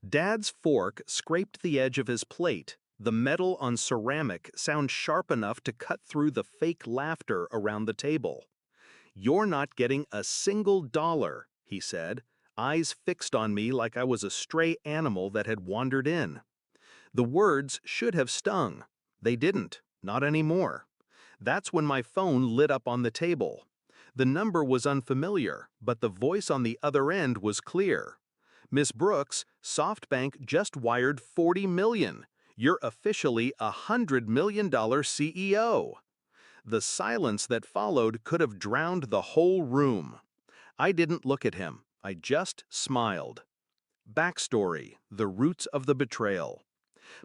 Dad's fork scraped the edge of his plate. The metal on ceramic sounded sharp enough to cut through the fake laughter around the table. "You're not getting a single dollar," he said, eyes fixed on me like I was a stray animal that had wandered in. The words should have stung. They didn't, not anymore. That's when my phone lit up on the table. The number was unfamiliar, but the voice on the other end was clear. "Miss Brooks, SoftBank just wired 40 million. You're officially $100 million CEO." The silence that followed could have drowned the whole room. I didn't look at him. I just smiled. Backstory: the roots of the betrayal.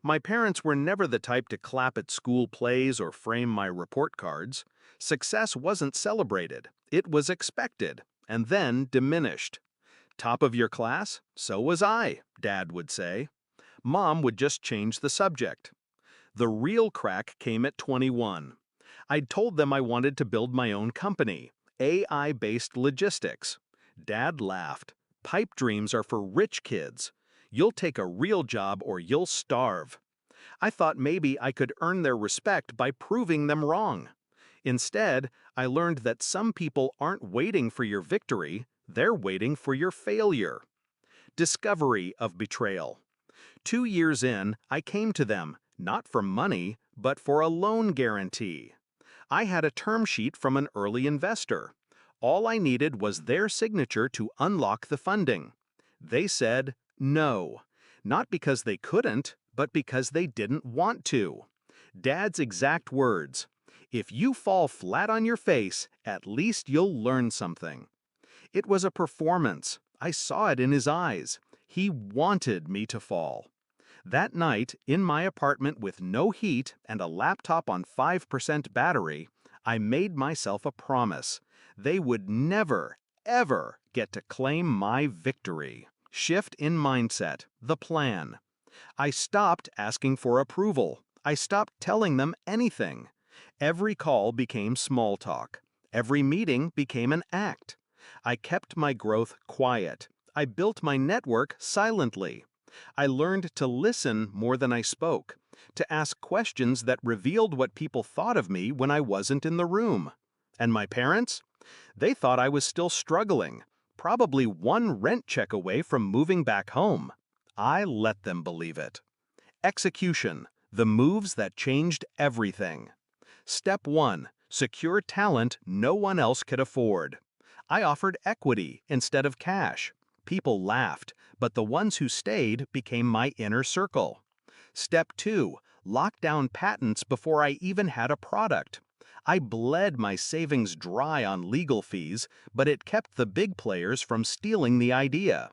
My parents were never the type to clap at school plays or frame my report cards. Success wasn't celebrated. It was expected, and then diminished. "Top of your class? So was I," Dad would say. Mom would just change the subject. The real crack came at 21. I'd told them I wanted to build my own company, AI-based logistics. Dad laughed. "Pipe dreams are for rich kids. You'll take a real job or you'll starve." I thought maybe I could earn their respect by proving them wrong. Instead, I learned that some people aren't waiting for your victory, they're waiting for your failure. Discovery of betrayal. 2 years in, I came to them, not for money, but for a loan guarantee. I had a term sheet from an early investor. All I needed was their signature to unlock the funding. They said no, not because they couldn't, but because they didn't want to. Dad's exact words: "If you fall flat on your face, at least you'll learn something." It was a performance. I saw it in his eyes. He wanted me to fall. That night, in my apartment with no heat and a laptop on 5% battery, I made myself a promise. They would never, ever get to claim my victory. Shift in mindset, the plan. I stopped asking for approval. I stopped telling them anything. Every call became small talk. Every meeting became an act. I kept my growth quiet. I built my network silently. I learned to listen more than I spoke, to ask questions that revealed what people thought of me when I wasn't in the room. And my parents? They thought I was still struggling, probably one rent check away from moving back home. I let them believe it. Execution: the moves that changed everything. Step 1. Secure talent no one else could afford. I offered equity instead of cash. People laughed, but the ones who stayed became my inner circle. Step 2. Lock down patents before I even had a product. I bled my savings dry on legal fees, but it kept the big players from stealing the idea.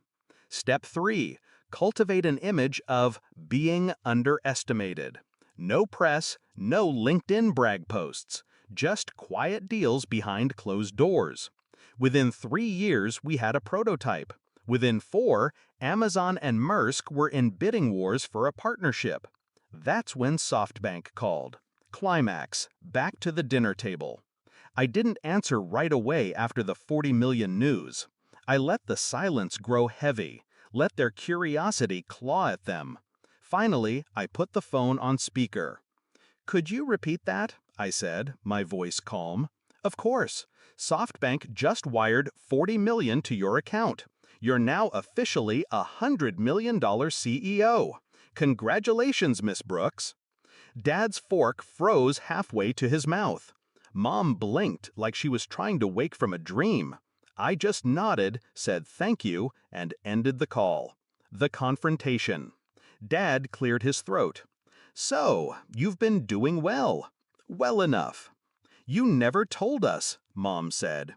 Step 3. Cultivate an image of being underestimated. No press, no LinkedIn brag posts, just quiet deals behind closed doors. Within 3 years, we had a prototype. Within 4, Amazon and Maersk were in bidding wars for a partnership. That's when SoftBank called. Climax: back to the dinner table. I didn't answer right away after the 40 million news. I let the silence grow heavy, let their curiosity claw at them. Finally, I put the phone on speaker. "Could you repeat that?" I said, my voice calm. "Of course. SoftBank just wired 40 million to your account. You're now officially $100 million CEO. Congratulations, Miss Brooks." Dad's fork froze halfway to his mouth. Mom blinked like she was trying to wake from a dream. I just nodded, said thank you, and ended the call. The confrontation. Dad cleared his throat. "So, you've been doing well. Well enough." "You never told us," Mom said.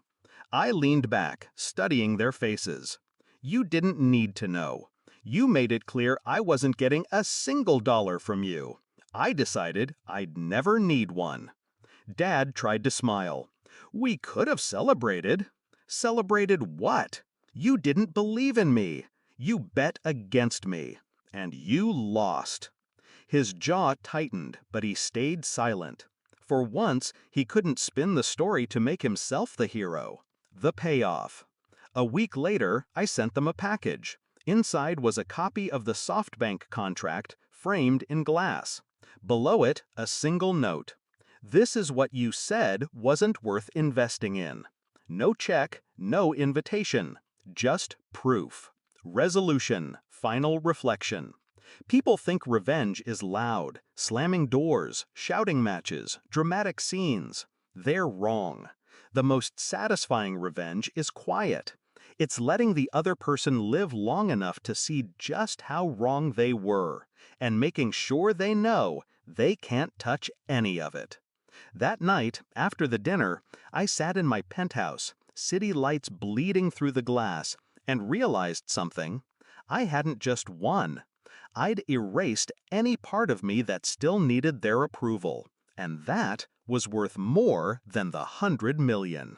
I leaned back, studying their faces. "You didn't need to know. You made it clear I wasn't getting a single dollar from you. I decided I'd never need one." Dad tried to smile. "We could have celebrated." "Celebrated what? You didn't believe in me. You bet against me. And you lost." His jaw tightened, but he stayed silent. For once, he couldn't spin the story to make himself the hero. The payoff. A week later, I sent them a package. Inside was a copy of the SoftBank contract framed in glass. Below it, a single note. This is what you said wasn't worth investing in. No check, no invitation. Just proof. Resolution, final reflection. People think revenge is loud, slamming doors, shouting matches, dramatic scenes. They're wrong. The most satisfying revenge is quiet. It's letting the other person live long enough to see just how wrong they were, and making sure they know they can't touch any of it. That night, after the dinner, I sat in my penthouse, city lights bleeding through the glass, and realized something. I hadn't just won. I'd erased any part of me that still needed their approval, and that was worth more than the 100 million.